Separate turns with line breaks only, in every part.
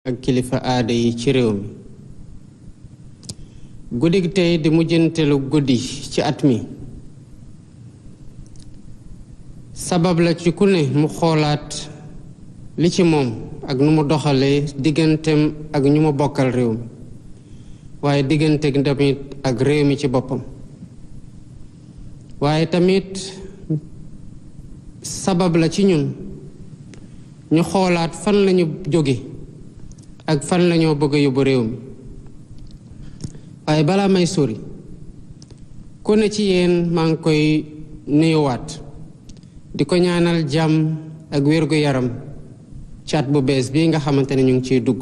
ak kilifa aada yi ci réew mi. guddig tey di mujjantelu guddi ci at mi sabab la ci ku ne mu xoolaat li ci moom ak nu mu doxalee digganteem ak ñu mu bokkal réew mi waaye diggante tamit ak réew mi ci boppam. waaye tamit sabab la ci ñun ñu xoolaat fan lañu jóge ak fan lañoo bëgg a yóbbu réew mi. waaye balaa may sori ku ne ci yéen maa ngi koy nuyuwaat di ko ñaanal jàmm ak wér-gu-yaram ci at bu bees bii nga xamante ne ñu ngi ciy dugg.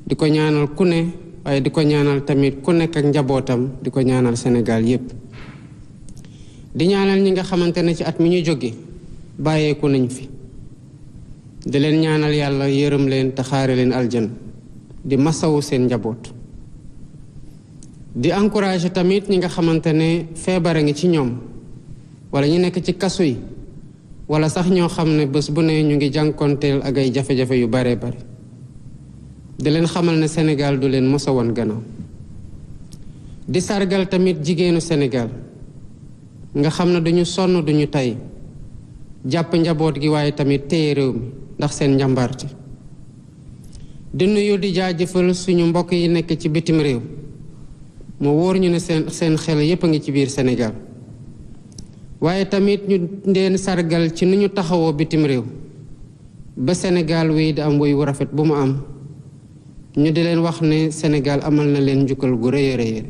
di ko ñaanal ku ne waaye di ko ñaanal tamit ku nekk ak njabootam di ko ñaanal Sénégal yépp. di ñaanal ñi nga xamante ne ci at mi ñu jóge bàyyeeku nañ fi di leen ñaanal yàlla yërëm leen te xaare leen aljana di masawu seen njaboot. di encourager tamit ñi nga xamante ne feebar a ngi ci ñoom wala ñu nekk ci kaso yi wala sax ñoo xam ne bés bu ne ñu ngi jànkonteel ak ay jafe-jafe yu bare bare di leen xamal ne Sénégal du leen mos a woon gannaaw. di sargal tamit jigéenu Sénégal nga xam ne duñu sonn duñu tay jàpp njaboot gi waaye tamit téye réew mi ndax seen njàmbarte. di nuyu di jaajëfal suñu mbokk yi nekk ci bitim réew mu wóor ñu ne seen xel yépp a ngi ci biir Sénégal waaye tamit ñu leen sargal ci ni ñu taxawoo bitim réew ba Sénégal wéy di am woy wu rafet bu mu am ñu di leen wax ne Sénégal amal na leen njukkal gu rëy a rëy.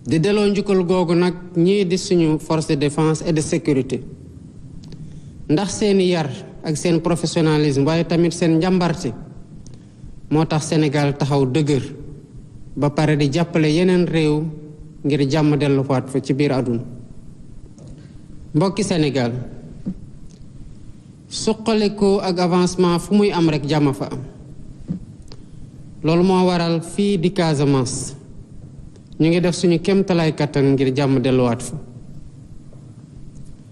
di delloo njukkal googu nag ñii di suñu force de défense et de sécurité ndax seeni yar ak seen professionnalisme waaye tamit seen njàmbarte moo tax Sénégal taxaw dëgër ba pare di jàppale yeneen réew ngir jàmm delluwaat fa ci biir àdduna. mbokki Sénégal suqaliku ak avancement fu muy am rekk jàmm fa am loolu moo waral fii di Casamance ñu ngi def suñu kéemtalaay kattan ngir jàmm delluwaat fa.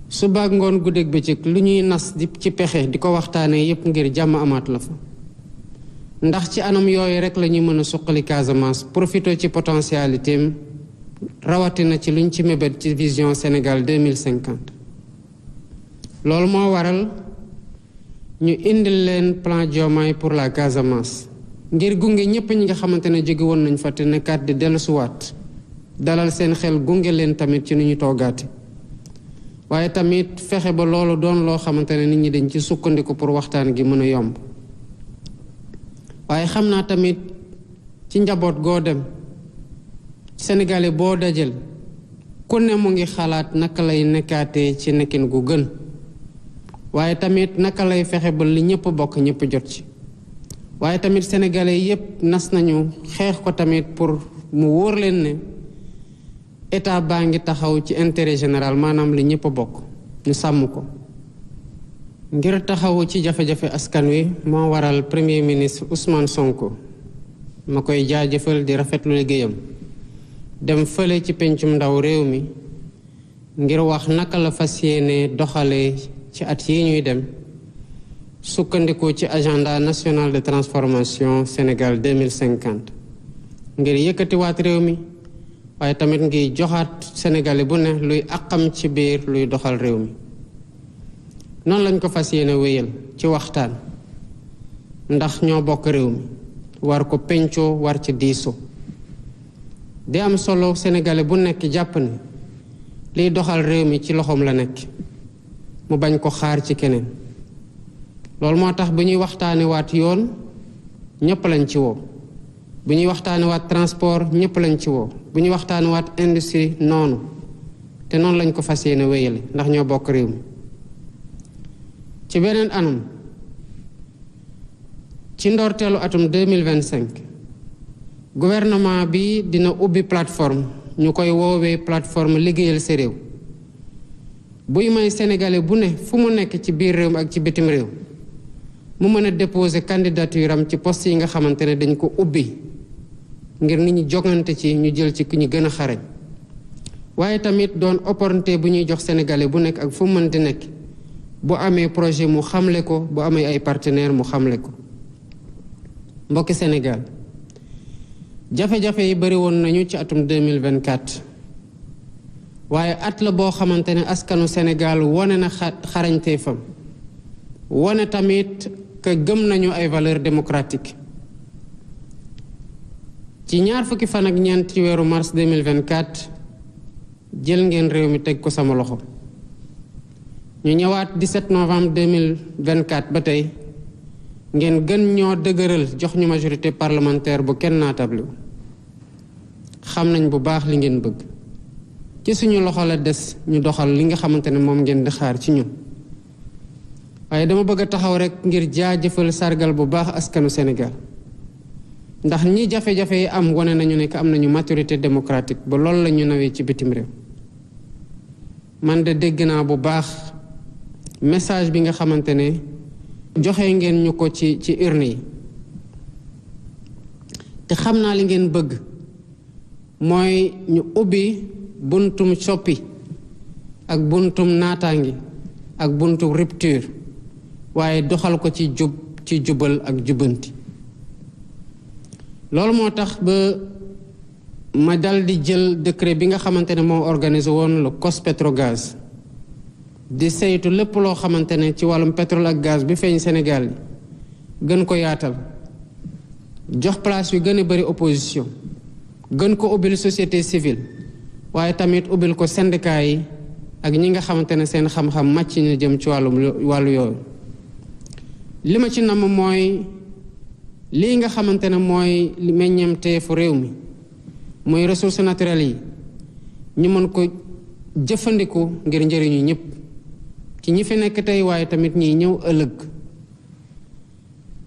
suba ak ngoon guddeeg bëccëg lu ñuy nas di ci pexe di ko waxtaanee yépp ngir jàmm amaat la fa ndax ci anam yooyu rekk la ñuy mën a suqali Casamance profité ci potentialité am rawatina ci luñ ci mébét ci vision Sénégal 2050. loolu moo waral ñu indil leen plan Diomaye pour la Casamance ngir gunge ñépp ñi nga xamante ne jóge woon nañ fa te nekkaat di dellusiwaat dalal seen xel gunge leen tamit ci nu ñu toogaate waaye tamit fexe ba loolu doon loo xamante ne nit ñi dañ ci sukkandiku pour waxtaan gi mën a yomb. waaye xam naa tamit ci njaboot goo dem Sénégalais boo dajal ku ne mu ngi xalaat naka lay nekkaatee ci nekkin gu gën waaye tamit naka lay fexe ba li ñëpp bokk ñëpp jot ci. waaye tamit Sénégalais yépp nas nañu xeex ko tamit pour mu wóor leen ne état baa ngi taxaw ci intérêt général maanaam li ñëpp bokk ñu sàmm ko. ngir taxawu ci jafe-jafe askan wi moo waral premier ministre Ousmane Sonko ma koy jaajëfal di rafetlu liggéeyam dem fële ci pencum ndaw réew mi ngir wax naka la fas yéene doxalee ci at yi ñuy dem sukkandiku ci agenda national de transformation Sénégal 2050 ngir yëkkatiwaat réew mi waaye tamit ngi joxaat Sénégalais bu ne luy àqam ci biir luy doxal réew mi. noonu lañ ko fas yéene wéyal ci waxtaan ndax ñoo bokk réew mi war ko pencoo war ci diisoo di am solo Sénégalais bu nekk jàpp ne liy doxal réew mi ci loxoom la nekk mu bañ ko xaar ci keneen. loolu moo tax bu ñuy waxtaane waat yoon ñépp lañ ci woo bu ñuy waxtaane waat transport ñépp lañ ci woo bu ñuy waxtaane waat industrie noonu te noonu lañ ko fas yéene wéyale ndax ñoo bokk réew mi. ci beneen anam ci ndorteelu atum 2025 gouvernement bi dina ubbi plateforme ñu koy woowee plateforme liggéeyal sa réew buy may Sénégalais bu ne fu mu nekk ci biir réew mi ak ci bitim réew mu mën a déposer candidature am ci poste yi nga xamante ne dañ ko ubbi ngir nit ñi jogante ci ñu jël ci ku ñu gën a xarañ waaye tamit doon opportunité bu ñuy jox Sénégalais bu nekk ak fu mu mënti nekk bu amee projet mu xamle ko bu amee ay partenaires mu xamle ko mbokki Sénégal jafe-jafe yi bari woon nañu ci atum 2024 waaye at la boo xamante ne askanu Sénégal wone na xarañteefam wone tamit que gëm nañu ay valeurs démocratiques ci ñaar fukki fan ak ñeent ci weeru mars 2024 jël ngeen réew mi teg ko sama loxo ñu ñëwaat 17 novembre 2024 ba tey ngeen gën ñoo dëgëral jox ñu majorité parlementaire bu kenn naatable xam nañ bu baax li ngeen bëgg ci suñu loxo la des ñu doxal li nga xamante ne moom ngeen di xaar ci ñun waaye dama bëgg a taxaw rek ngir jaajëfal sargal bu baax askanu Sénégal ndax ñi jafe-jafe yi am wane nañu ne am nañu maturité démocratique ba loolu la ñu nawee ci bitim réew man de dégg naa bu baax message bi nga xamante ne joxe ngeen ñu ko ci urne yi te xam naa li ngeen bëgg mooy ñu ubbi buntum soppi ak buntum naataangi ak buntum rupture waaye doxal ko ci jubal ak jubanti loolu moo tax ba ma dal di jël décret bi nga xamante ne moo organisé woon le COS-Petrogaz di saytu lépp loo xamante ne ci wàllum pétrole ak gaz bi feeñ Sénégal yi gën ko yaatal jox place yu gën a bari opposition gën ko ubbil société civile waaye tamit ubbil ko syndicat yi ak ñi nga xamante ne seen xam-xam màcc na jëm ci wàllu yooyu li ma ci namm mooy lii nga xamante ne mooy meññeemteefu réew mi mooy ressources naturelles yi ñu mën ko jëfandiku ngir njëriñu ñëpp ci ñi fi nekk tey waaye tamit ñiy ñëw ëllëg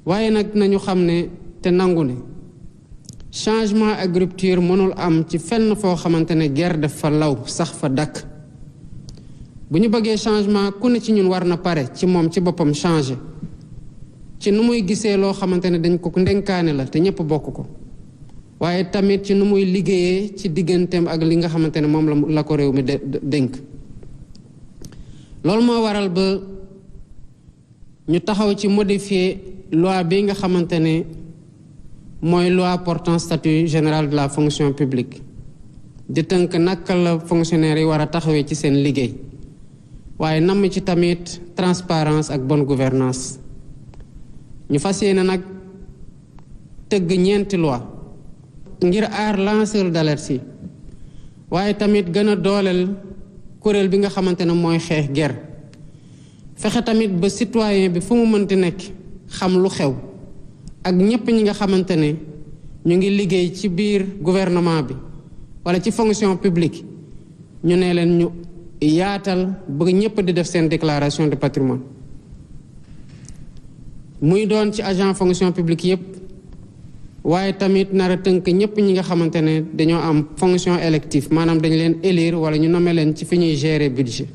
waaye nag nañu xam ne te nangu ne changement ak rupture mënul am ci fenn foo xamante ne guerre daf fa law sax fa dakk bu ñu bëggee changement ku ne ci ñun war na pare ci moom ci boppam changer ci nu muy gisee loo xamante ne dañ ko ndenkaane la te ñëpp bokk ko waaye tamit ci nu muy liggéeyee ci digganteem ak li nga xamante ne moom la ko réew mi dénk loolu moo waral ba ñu taxaw ci modifier loi bi nga xamante ne mooy loi portant statut général de la fonction publique di tënk naka la fonctionnaire yi war a taxawee ci seen liggéey waaye namm ci tamit transparence ak bonne gouvernance ñu fas yéene nag tëgg ñeenti loi ngir aar lanceur d'alerte yi waaye tamit gën a dooleel kuréel bi nga xamante ne mooy xeex guerre fexe tamit ba citoyen bi fu mu mënti nekk xam lu xew ak ñépp ñi nga xamante ne ñu ngi liggéey ci biir gouvernement bi wala ci fonction publique ñu ne leen ñu yaatal ba ñépp di def seen déclaration de patrimoine muy doon ci agent fonction publique yépp waaye tamit nar a tënk ñépp ñi nga xamante ne dañoo am fonction élective maanaam dañ leen élire wala ñu nommer leen ci fi ñuy gérer budget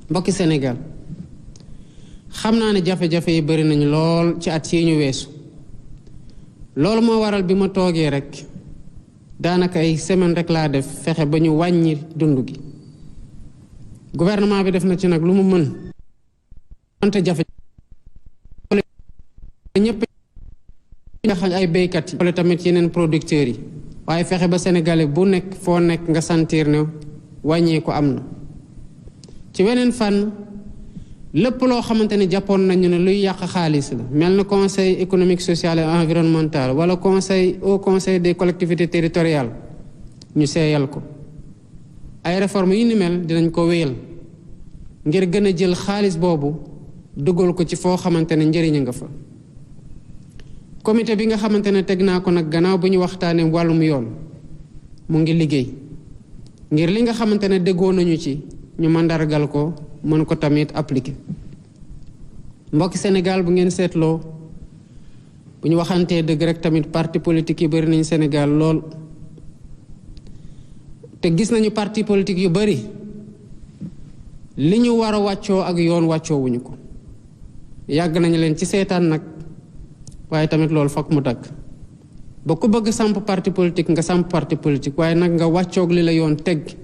mbokki Sénégal xam naa ne jafe-jafe yi bari nañu lool ci at yi ñu weesu loolu moo waral bi ma toogee rek daanaka ay semaine rek laa def fexe ba ñu wàññi dund gi gouvernement bi def na ci nag lu mu mën wante jafe ñëpp nga xam ay béykat yi wala tamit yeneen producteurs yi waaye fexe ba sénégalais bu nekk foo nekk nga sentir ne wàññee ko am na ci weneen fan lépp loo xamante ne jàppoon nañu ne luy yàq xaalis la mel na conseil économique social et environnemental wala au conseil des collectivités territoriales ñu seeyal ko ay réformes yu ni mel dinañ ko wéyal ngir gën a jël xaalis boobu dugal ko ci foo xamante ne njëriñ nga fa comité bi nga xamante ne teg naa ko nag gannaaw bu ñu waxtaanee wàllum yoon mu ngi liggéey ngir li nga xamante ne déggoo nañu ci ñu mandargal ko mën ko tamit appliquer mbokki Sénégal bu ngeen seetloo bu ñu waxantee dëgg rek tamit parti politique yi bari nañ Sénégal lool te gis nañu parti politique yu bari li ñu war a wàccoo ak yoon wàccoo wuñu ko yàgg nañu leen ci seetaan nag waaye tamit loolu fokk mu dagg ba ku bëgg samp parti politique nga samp parti politique waaye nag nga wàccoog li la yoon teg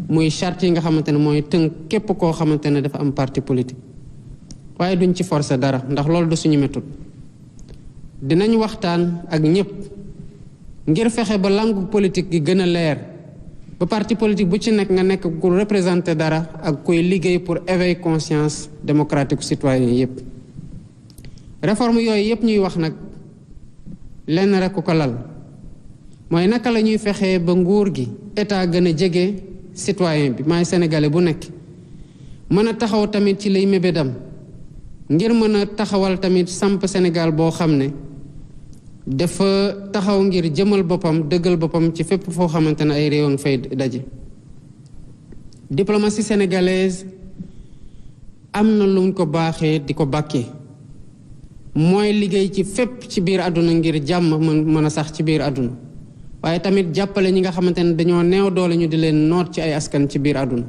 muy charte yi nga xamante ne mooy tënk képp koo xamante ne dafa am parti politique waaye duñ ci forcer dara ndax loolu du suñu méthode dinañ waxtaan ak ñëpp ngir fexe ba langue politique gi gën a leer ba parti politique bu ci nekk nga nekk ku représenter dara ak kuy liggéey pour éveiller conscience démocratique citoyen yépp réforme yooyu yépp ñuy wax nag lenn rek ko lal mooy naka la ñuy fexee ba nguur gi état gën a jege citoyen bi maay sénégalais bu nekk mën a taxaw tamit ci lay mébédam ngir mën a taxawal tamit samp Sénégal boo xam ne dafa taxaw ngir jëmal boppam dëggal boppam ci fépp foo xamante ne ay réew nga fay daje. Diplomatie sénégalaise am na luñ ko baaxee di ko bàkkee mooy liggéey ci fépp ci biir àdduna ngir jàmm mën a sax ci biir àdduna waaye tamit jàppale ñi nga xamante ne dañoo neew doole ñu di leen noot ci ay askan ci biir àdduna.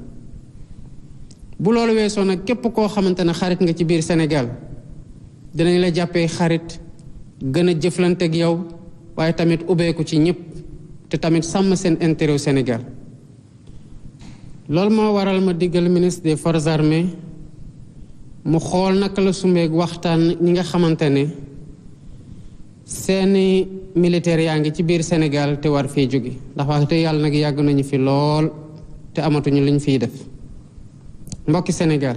bu loolu weesoo nag képp koo xamante ne xarit nga ci biir Sénégal dinañ la jàppee xarit gën a jëflante ak yow waaye tamit ubbeeku ci ñëpp te tamit sàmm seen intérêt Sénégal. loolu moo waral ma diggal ministre des forces armées mu xool naka la sumbeeg waxtaan ñi nga xamante ne seeni militaires yaa ngi ci biir Sénégal te war fii jóge ndax wax te yàlla nag yàgg nañu fi lool te amatuñu liñ fiy def. mbokki Sénégal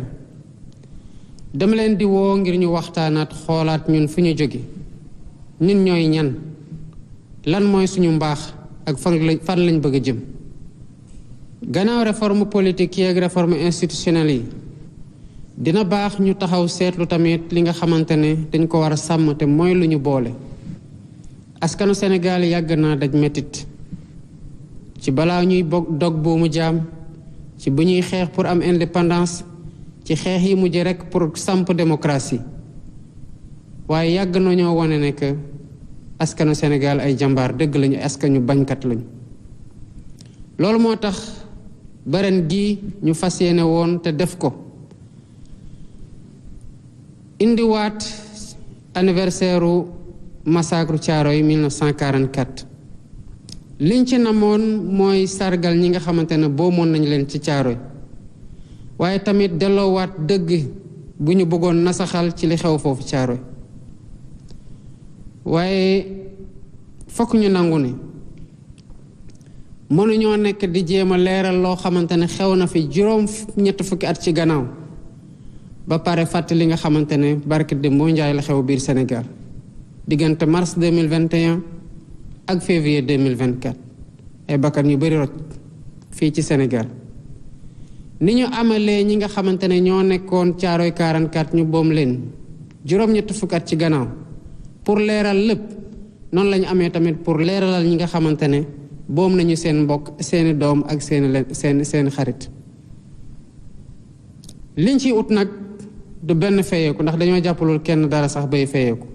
dama leen di woo ngir ñu waxtaanaat xoolaat ñun fu ñu jóge ñun ñooy ñan lan mooy suñu mbaax ak fan lañ bëgg a jëm. gannaaw réforme politique yi ak réforme institutionnelle yi dina baax ñu taxaw seetlu tamit li nga xamante ne dañ ko war a sàmm te mooy lu ñu boole. askanu Sénégal yàgg naa daj metit ci balaa ñuy dog buumu jaam ci bu ñuy xeex pour am indépendance ci xeex yi mujj rekk pour samp démocratie waaye yàgg nañoo wane ne que askanu Sénégal ay jàmbaar dëgg lañu askanu bañkat lañu. loolu moo tax baren gi ñu fas yéene woon te def ko indiwaat anniversaire u massacre Thiaroye 1944 liñ ci namoon mooy sargal ñi nga xamante ne boomoon nañ leen ci Thiaroye waaye tamit delloowaat dëgg bu ñu bëggoon nasaxal ci li xew foofu Thiaroye waaye fokk ñu nangu ne mënuñoo nekk di jéem a leeral loo xamante ne xew na fi juróom ñett fukki at ci gannaaw ba pare fàtte li nga xamante ne barke de moo njaay la xew biir Sénégal diggante mars 2021 ak février 2024 ay bakkan yu bari rot fii ci Sénégal ni ñu amalee ñi nga xamante ne ñoo nekkoon Thiaroye 44 ñu boom leen juróom-ñett fukki at ci gannaaw pour leeral lépp noonu la ñu amee tamit pour leeralal ñi nga xamante ne boom nañu seen mbokk seeni doom ak seeni xarit. liñ ciy ut nag du benn feyeeku ndax dañoo jàppalul kenn dara sax bay feyeeku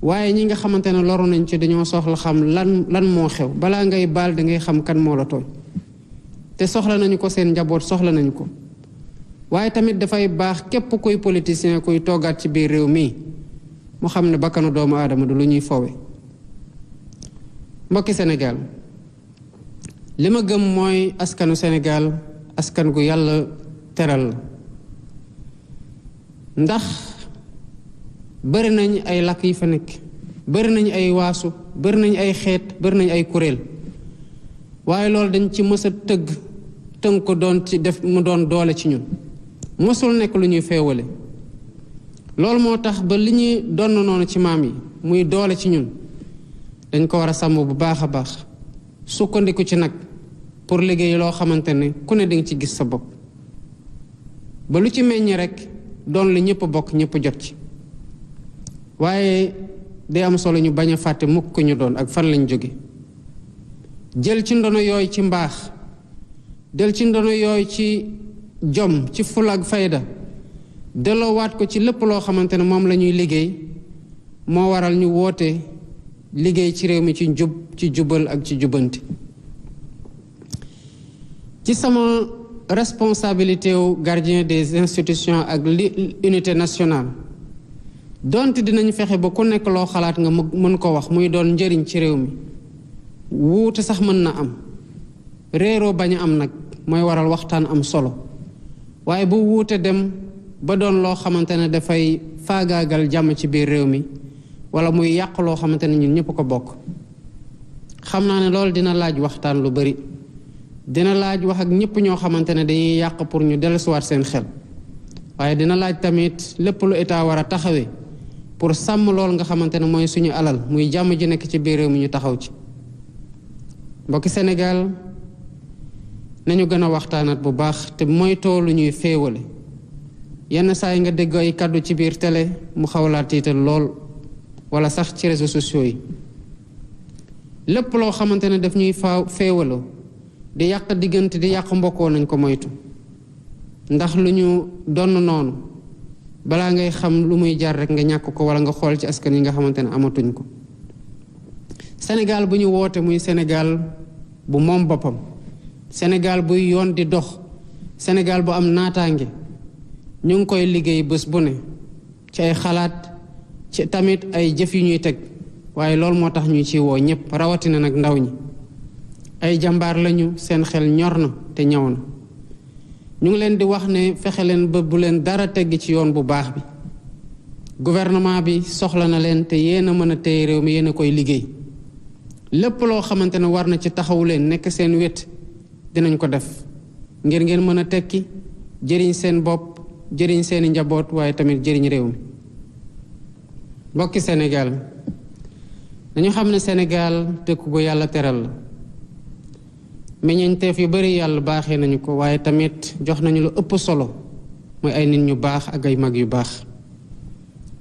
waaye ñi nga xamante ne loru nañ ci dañoo soxla xam lan moo xew balaa ngay baal dangay xam kan moo la tooñ te soxla nañu ko seen njaboot soxla nañu ko waaye tamit dafay baax képp kuy politicien kuy toggaat ci biir réew mi mu xam ne bakkanu doomu aadama du lu ñuy fowe. mbokki Sénégal li ma gëm mooy askanu Sénégal askan gu yàlla teral la ndax bari nañ ay làkk yi fa nekk bari nañ ay waasu bari nañ ay xeet bari nañ ay kuréel waaye loolu dañ ci mës a tënk ko doon ci def mu doon doole ci ñun mësul nekk lu ñuy feewale. loolu moo tax ba li ñuy donn noonu ci maam yi muy doole ci ñun dañ ko war a sàmm bu baax a baax sukkandiku ci nag pour liggéey loo xamante ne ku ne dinga ci gis sa bopp ba lu ci meññ rek doon li ñëpp bokk ñëpp jot ci. waaye day am solo ñu bañ a fàtte mukk ko ñu doon ak fan lañ jóge jël ci ndono yooyu ci mbaax jël ci ndono yooyu ci jom ci fula ak fayda delloowaat ko ci lépp loo xamante ne moom la ñuy liggéey moo waral ñu woote liggéey ci réew mi ci njub ci jubal ak ci jubanti. ci sama responsabilité wu gardien des institutions ak unité nationale donte dinañ fexe ba ku nekk loo xalaat nga mën ko wax muy doon njëriñ ci réew mi wuute sax mën na am réeroo bañ a am nag mooy waral waxtaan am solo waaye bu wuute dem ba doon loo xamante ne dafay faagaagal jàmm ci biir réew mi wala muy yàq loo xamante ne ñun ñëpp ko bokk. xam naa ne loolu dina laaj waxtaan lu bari, dina laaj wax ak ñëpp ñoo xamante ne dañuy yàq pour ñu dellusiwaat seen xel, waaye dina laaj tamit lépp lu état war a taxawee pour sàmm lool nga xamante ne mooy suñu alal muy jàmm ji nekk ci biir réew mi ñu taxaw ci. mbokki Sénégal nañu gën a waxtaanat bu baax te moytoo lu ñuy féewale. yenn saa yi nga dégg ay kàddu ci biir télé mu xawlaa tiital lool wala sax ci réseaux sociaux yi. lépp loo xamante ne daf ñuy féewaloo di yàq diggante di yàq mbokkoo nañ ko moytu, ndax lu ñu donn noonu balaa ngay xam lu muy jar rek nga ñàkk ko wala nga xool ci askan yi nga xamante ne amatuñ ko. Sénégal bu ñu woote muy Sénégal bu moom boppam, Sénégal buy yoon di dox, Sénégal bu am naataange, ñu ngi koy liggéey bés bu ne ci ay xalaat ci tamit ay jëf yu ñuy teg, waaye loolu moo tax ñuy ci woo ñëpp rawatina nag ndaw ñi. ay jàmbaar lañu, seen xel ñor na te ñaw na. ñu ngi leen di wax ne fexe leen ba bu leen dara tegg ci yoon bu baax bi. gouvernement bi soxla na leen te yéen a mën a téye réew mi, yéen a koy liggéey. lépp loo xamante ne war na ci taxawu leen nekk seen wet dinañ ko def ngir ngeen mën a tekki jëriñ seen bopp, jëriñ seeni njaboot, waaye tamit jëriñ réew mi. mbokki Sénégal dañu xam ne Sénégal dëkk bu yàlla teral la. meññeenteef yu bari yàlla baaxee nañu ko, waaye tamit jox nañu lu ëpp solo mooy ay nit ñu baax ak ay mag yu baax.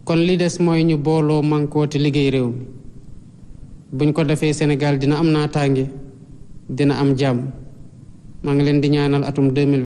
kon li des mooy ñu booloo mànkoo te liggéey réew mi. buñ ko defee Sénégal dina am naataange, dina am jàmm. maa ngi leen di ñaanal atum 2020